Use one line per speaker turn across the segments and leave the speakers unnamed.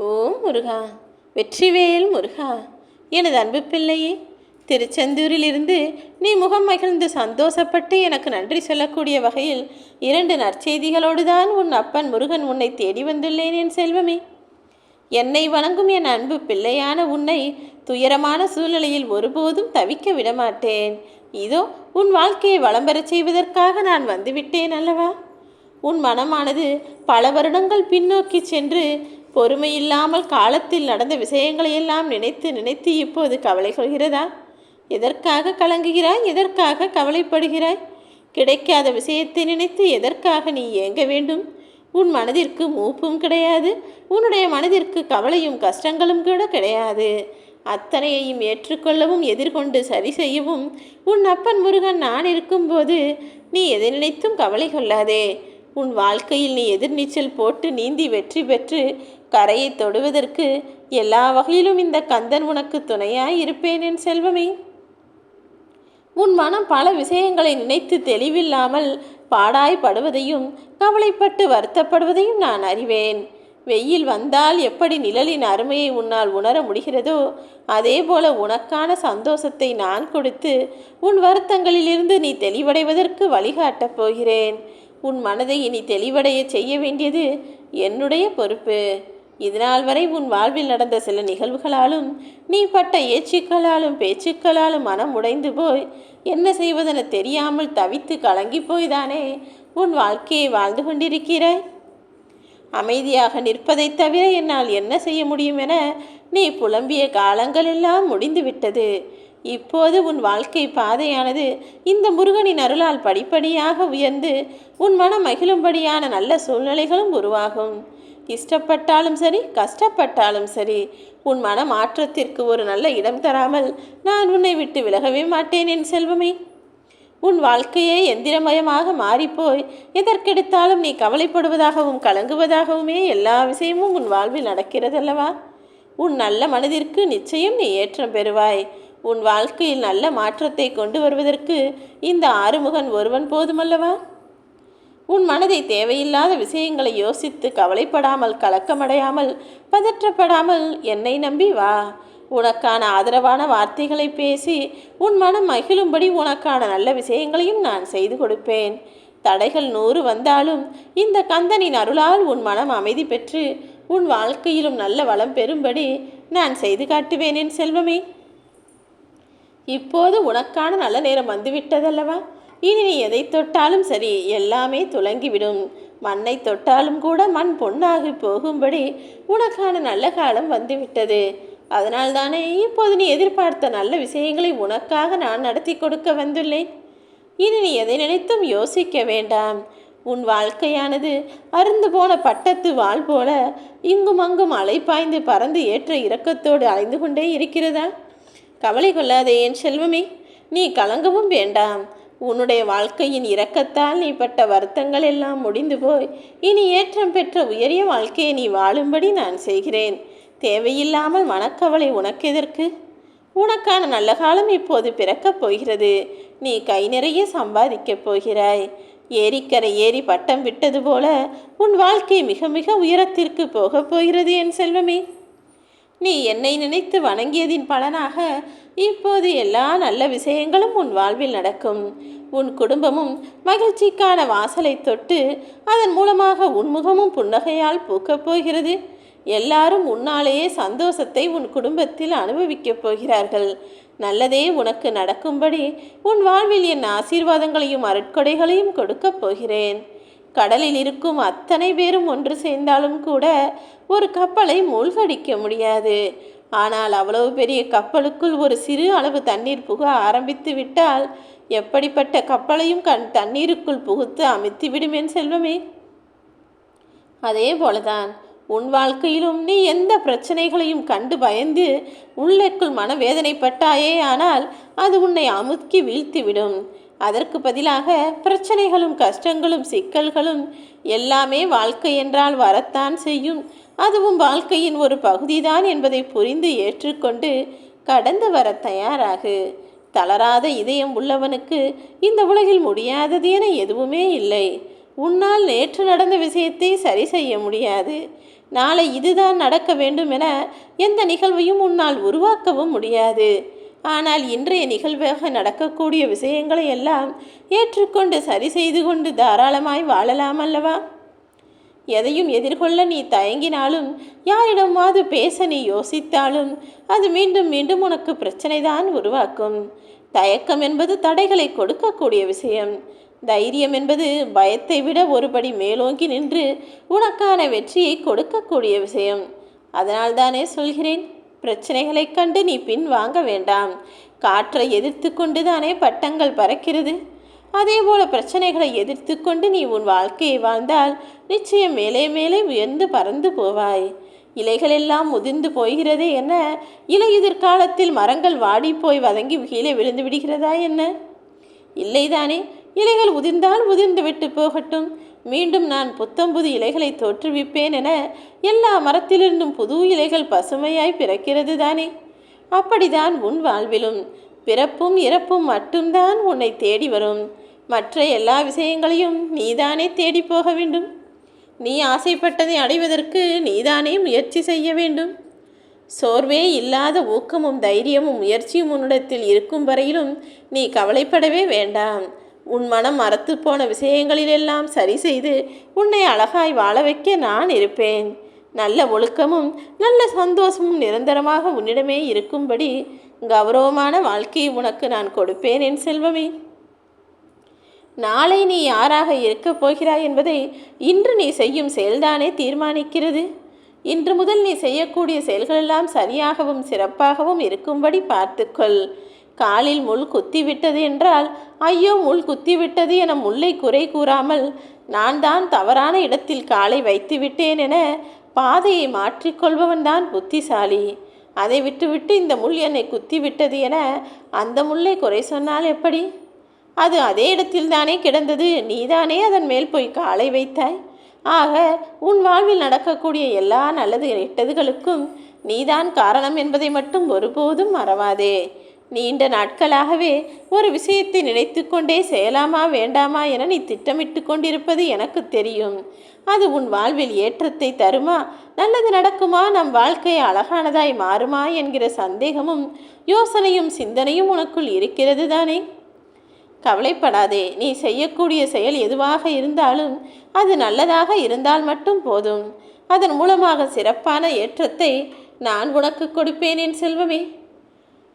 ஓம் முருகா, வெற்றிவேல் முருகா. எனது அன்பு பிள்ளையே, திருச்செந்தூரிலிருந்து நீ முகம் மகிழ்ந்து சந்தோஷப்பட்டு எனக்கு நன்றி சொல்லக்கூடிய வகையில் 2 நற்செய்திகளோடு தான் உன் அப்பன் முருகன் உன்னை தேடி வந்துள்ளேன் என் செல்வமே. என்னை வணங்கும் என் அன்பு பிள்ளையான உன்னை துயரமான சூழ்நிலையில் ஒருபோதும் தவிக்க விடமாட்டேன். இதோ உன் வாழ்க்கையை வளம் பெறச் செய்வதற்காக நான் வந்துவிட்டேன் அல்லவா. உன் மனமானது பல வருடங்கள் பின்னோக்கி சென்று பொறுமையில்லாமல் காலத்தில் நடந்த விஷயங்களையெல்லாம் நினைத்து நினைத்து இப்போது கவலை கொள்கிறதா? எதற்காக கலங்குகிறாய்? எதற்காக கவலைப்படுகிறாய்? கிடைக்காத விஷயத்தை நினைத்து எதற்காக நீ ஏங்க வேண்டும்? உன் மனதிற்கு மூப்பும் கிடையாது, உன்னுடைய மனதிற்கு கவலையும் கஷ்டங்களும் கூட கிடையாது. அத்தனையையும் ஏற்றுக்கொள்ளவும் எதிர்கொண்டு சரி செய்யவும் உன் அப்பன் முருகன் நான் இருக்கும்போது நீ எதை நினைத்தும் கவலை கொள்ளாதே. உன் வாழ்க்கையில் நீ எதிர்நீச்சல் போட்டு நீந்தி வெற்றி பெற்று கரையை தொடுவதற்கு எல்லா வகையிலும் இந்த கந்தன் உனக்கு துணையாய் இருப்பேன் என் செல்வமே. உன் மனம் பல விஷயங்களை நினைத்து தெளிவில்லாமல் பாடாய்படுவதையும் கவலைப்பட்டு வருத்தப்படுவதையும் நான் அறிவேன். வெயில் வந்தால் எப்படி நிழலின் அருமையை உன்னால் உணர முடிகிறதோ அதே போல உனக்கான சந்தோஷத்தை நான் கொடுத்து உன் வருத்தங்களிலிருந்து நீ தெளிவடைவதற்கு வழிகாட்டப் போகிறேன். உன் மனதை இனி தெளிவடைய செய்ய வேண்டியது என்னுடைய பொறுப்பு. இதனால் வரை உன் வாழ்வில் நடந்த சில நிகழ்வுகளாலும் நீ பட்ட ஏச்சுக்களாலும் பேச்சுக்களாலும் மனம் உடைந்து போய் என்ன செய்வதென தெரியாமல் தவித்து கலங்கி போய்தானே உன் வாழ்க்கையை வாழ்ந்து கொண்டிருக்கிறாய். அமைதியாக நிற்பதை தவிர என்னால் என்ன செய்ய முடியும் என நீ புலம்பிய காலங்களெல்லாம் முடிந்துவிட்டது. இப்போது உன் வாழ்க்கை பாதையானது இந்த முருகனின் அருளால் படிப்படியாக உயர்ந்து உன் மனம் மகிழும்படியான நல்ல சூழ்நிலைகளும் உருவாகும். இஷ்டப்பட்டாலும் சரி, கஷ்டப்பட்டாலும் சரி, உன் மன மாற்றத்திற்கு ஒரு நல்ல இடம் தராமல் நான் உன்னை விட்டு விலகவே மாட்டேன் என் செல்வமே. உன் வாழ்க்கையே எந்திரமயமாக மாறிப்போய் எதற்கெடுத்தாலும் நீ கவலைப்படுவதாகவும் கலங்குவதாகவுமே எல்லா விஷயமும் உன் வாழ்வில் நடக்கிறதல்லவா. உன் நல்ல மனதிற்கு நிச்சயம் நீ ஏற்றம் பெறுவாய். உன் வாழ்க்கையில் நல்ல மாற்றத்தை கொண்டு வருவதற்கு இந்த ஆறுமுகன் ஒருவன் போதுமல்லவா. உன் மனதை தேவையில்லாத விஷயங்களை யோசித்து கவலைப்படாமல் கலக்கமடையாமல் பதற்றப்படாமல் என்னை நம்பி வா. உனக்கான ஆதரவான வார்த்தைகளை பேசி உன் மனம் மகிழும்படி உனக்கான நல்ல விஷயங்களையும் நான் செய்து கொடுப்பேன். தடைகள் 100 வந்தாலும் இந்த கந்தனின் அருளால் உன் மனம் அமைதி பெற்று உன் வாழ்க்கையிலும் நல்ல வளம் பெறும்படி நான் செய்து காட்டுவேன் என் செல்வமே. இப்போது உனக்கான நல்ல நேரம் வந்துவிட்டதல்லவா. இனி நீ எதை தொட்டாலும் சரி, எல்லாமே துலங்கிவிடும். மண்ணை தொட்டாலும் கூட மண் பொன்னாகி போகும்படி உனக்கான நல்ல காலம் வந்துவிட்டது. அதனால்தானே இப்போது நீ எதிர்பார்த்த நல்ல விஷயங்களை உனக்காக நான் நடத்தி கொடுக்க வந்துள்ளேன். இனி நீ எதை நினைத்தும் யோசிக்க வேண்டாம். உன் வாழ்க்கையானது அருந்து போன பட்டத்து வாள் போல இங்கும் அங்கும் அலைப்பாய்ந்து பறந்து ஏற்ற இரக்கத்தோடு அலைந்து கொண்டே இருக்கிறதா. கவலை கொள்ளாதே என் செல்வமே. நீ கலங்கவும் வேண்டாம். உன்னுடைய வாழ்க்கையின் இரக்கத்தால் நீ பட்ட வருத்தங்கள் எல்லாம் முடிந்து போய் இனி ஏற்றம் பெற்ற உயரிய வாழ்க்கையை நீ வாழும்படி நான் செய்கிறேன். தேவையில்லாமல் மனக்கவலை உனக்கு எதற்கு? உனக்கான நல்ல காலம் இப்போது பிறக்கப் போகிறது. நீ கை நிறைய சம்பாதிக்கப் போகிறாய். ஏரிக்கரை ஏறி பட்டம் விட்டது போல உன் வாழ்க்கை மிக மிக உயரத்திற்கு போகப் போகிறது என் செல்வமே. நீ என்னை நினைத்து வணங்கியதின் பலனாக இப்போது எல்லா நல்ல விஷயங்களும் உன் வாழ்வில் நடக்கும். உன் குடும்பமும் மகிழ்ச்சிக்கான வாசலை தொட்டு அதன் மூலமாக உன்முகமும் புன்னகையால் பூக்கப் போகிறது. எல்லாரும் உன்னாலேயே சந்தோஷத்தை உன் குடும்பத்தில் அனுபவிக்கப் போகிறார்கள். நல்லதே உனக்கு நடக்கும்படி உன் வாழ்வில் என் ஆசீர்வாதங்களையும் அருட்கொடைகளையும் கொடுக்கப் போகிறேன். கடலில் இருக்கும் அத்தனை பேரும் ஒன்று சேர்ந்தாலும் கூட ஒரு கப்பலை மூழ்கடிக்க முடியாது. ஆனால் அவ்வளவு பெரிய கப்பலுக்குள் ஒரு சிறு அளவு தண்ணீர் புக ஆரம்பித்து விட்டால் எப்படிப்பட்ட கப்பலையும் தண்ணீருக்குள் புகுத்து அமிழ்த்திவிடும் என் செல்வமே. அதே போலதான் உன் வாழ்க்கையிலும் நீ எந்த பிரச்சனைகளையும் கண்டு பயந்து உள்ளேக்குள் மனவேதனைப்பட்டாயே ஆனால் அது உன்னை அமுக்கி வீழ்த்திவிடும். அதற்கு பதிலாக பிரச்சனைகளும் கஷ்டங்களும் சிக்கல்களும் எல்லாமே வாழ்க்கை என்றால் வரத்தான் செய்யும். அதுவும் வாழ்க்கையின் ஒரு பகுதிதான் என்பதை புரிந்து ஏற்றுக்கொண்டு கடந்து வர தயாராகு. தளராத இதயம் உள்ளவனுக்கு இந்த உலகில் முடியாதது என எதுவுமே இல்லை. உன்னால் நேற்று நடந்த விஷயத்தை சரி செய்ய முடியாது. நாளை இதுதான் நடக்க வேண்டும் என எந்த நிகழ்வையும் உன்னால் உருவாக்கவும் முடியாது. ஆனால் இன்றைய நிகழ்வாக நடக்கக்கூடிய விஷயங்களை எல்லாம் ஏற்றுக்கொண்டு சரி செய்து கொண்டு தாராளமாய் வாழலாம் அல்லவா? எதையும் எதிர்கொள்ள நீ தயங்கினாலும், யாரிடமாவது பேச நீ யோசித்தாலும் அது மீண்டும் மீண்டும் உனக்கு பிரச்சனை தான் உருவாக்கும். தயக்கம் என்பது தடைகளை கொடுக்கக்கூடிய விஷயம். தைரியம் என்பது பயத்தை விட ஒருபடி மேலோங்கி நின்று உனக்கான வெற்றியை கொடுக்கக்கூடிய விஷயம். அதனால் தானே சொல்கிறேன், பிரச்சனைகளை கண்டு நீ பின் வாங்க வேண்டாம். காற்றை எதிர்த்து கொண்டு தானே பட்டங்கள் பறக்கிறது. அதேபோல பிரச்சனைகளை எதிர்த்து கொண்டு நீ உன் வாழ்க்கையை வாழ்ந்தால் நிச்சயம் மேலே மேலே உயர்ந்து பறந்து போவாய். இலைகள் எல்லாம் உதிர்ந்து போகிறதே என்ன, இலையுதிர் காலத்தில் மரங்கள் வாடி போய் வதங்கி கீழே விழுந்து விடுகிறதா என்ன? இல்லைதானே. இலைகள் உதிர்ந்தால் உதிர்ந்து விட்டு போகட்டும், மீண்டும் நான் புத்தம்புது இலைகளை தோற்றுவிப்பேன் என எல்லா மரத்திலிருந்தும் புது இலைகள் பசுமையாய் பிறக்கிறது தானே. அப்படிதான் உன் வாழ்விலும் பிறப்பும் இறப்பும் மட்டும்தான் உன்னை தேடி வரும். மற்ற எல்லா விஷயங்களையும் நீதானே தேடி போக வேண்டும். நீ ஆசைப்பட்டதை அடைவதற்கு நீதானே முயற்சி செய்ய வேண்டும். சோர்வே இல்லாத ஊக்கமும் தைரியமும் முயற்சியும் உன்னிடத்தில் இருக்கும் வரையிலும் நீ கவலைப்படவே வேண்டாம். உன் மனம் மறத்து போன விஷயங்களிலெல்லாம் சரி செய்து உன்னை அழகாய் வாழ வைக்க நான் இருப்பேன். நல்ல ஒழுக்கமும் நல்ல சந்தோஷமும் நிரந்தரமாக உன்னிடமே இருக்கும்படி கௌரவமான வாழ்க்கையை உனக்கு நான் கொடுப்பேன் என் செல்வமே. நாளை நீ யாராக இருக்கப் போகிறாய் என்பதை இன்று நீ செய்யும் செயல்தானே தீர்மானிக்கிறது. இன்று முதல் நீ செய்யக்கூடிய செயல்களெல்லாம் சரியாகவும் சிறப்பாகவும் இருக்கும்படி பார்த்துக்கொள். காலில் முள் குத்திவிட்டது என்றால் ஐயோ முள் குத்திவிட்டது என முல்லை குறை கூறாமல், நான் தான் தவறான இடத்தில் காலை வைத்து விட்டேன் என பாதையை மாற்றிக்கொள்பவன் தான் புத்திசாலி. அதை விட்டுவிட்டு இந்த முள் என்னை குத்திவிட்டது என அந்த முல்லை குறை சொன்னால் எப்படி? அது அதே இடத்தில் தானே கிடந்தது, நீதானே அதன் மேல் போய் காலை வைத்தாய். ஆக உன் வாழ்வில் நடக்கக்கூடிய எல்லா நல்லது கெட்டதுகளுக்கும் நீதான் காரணம் என்பதை மட்டும் ஒருபோதும் மறவாதே. நீண்ட நாட்களாகவே ஒரு விஷயத்தை நினைத்து கொண்டே செய்யலாமா வேண்டாமா என நீ திட்டமிட்டு கொண்டிருப்பது எனக்கு தெரியும். அது உன் வாழ்வில் ஏற்றத்தை தருமா, நல்லது நடக்குமா, நம் வாழ்க்கை அழகானதாய் மாறுமா என்கிற சந்தேகமும் யோசனையும் சிந்தனையும் உனக்குள் இருக்கிறது தானே. கவலைப்படாதே. நீ செய்யக்கூடிய செயல் எதுவாக இருந்தாலும் அது நல்லதாக இருந்தால் மட்டும் போதும். அதன் மூலமாக சிறப்பான ஏற்றத்தை நான் உனக்கு கொடுப்பேன் என் செல்வமே.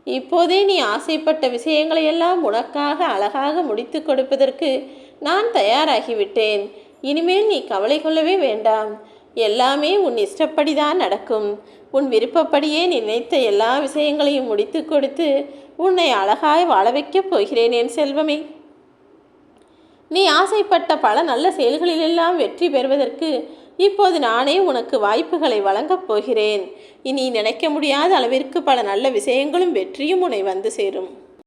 இப்போதே நீ ஆசைப்பட்ட விஷயங்களை எல்லாம் உனக்காக அழகாக முடித்து கொடுப்பதற்கு நான் தயாராகிவிட்டேன். இனிமேல் நீ கவலை கொள்ளவே வேண்டாம். எல்லாமே உன் இஷ்டப்படிதான் நடக்கும். உன் விருப்பப்படியே நீ நினைத்த எல்லா விஷயங்களையும் முடித்து கொடுத்து உன்னை அழகாய் வாழ வைக்கப் போகிறேன் என் செல்வமே. நீ ஆசைப்பட்ட பல நல்ல செயல்களிலெல்லாம் வெற்றி பெறுவதற்கு இப்போது நானே உனக்கு வாய்ப்புகளை வழங்கப் போகிறேன். இனி நினைக்க முடியாத அளவிற்கு பல நல்ல விஷயங்களும் வெற்றியும் உன்னை வந்து சேரும்.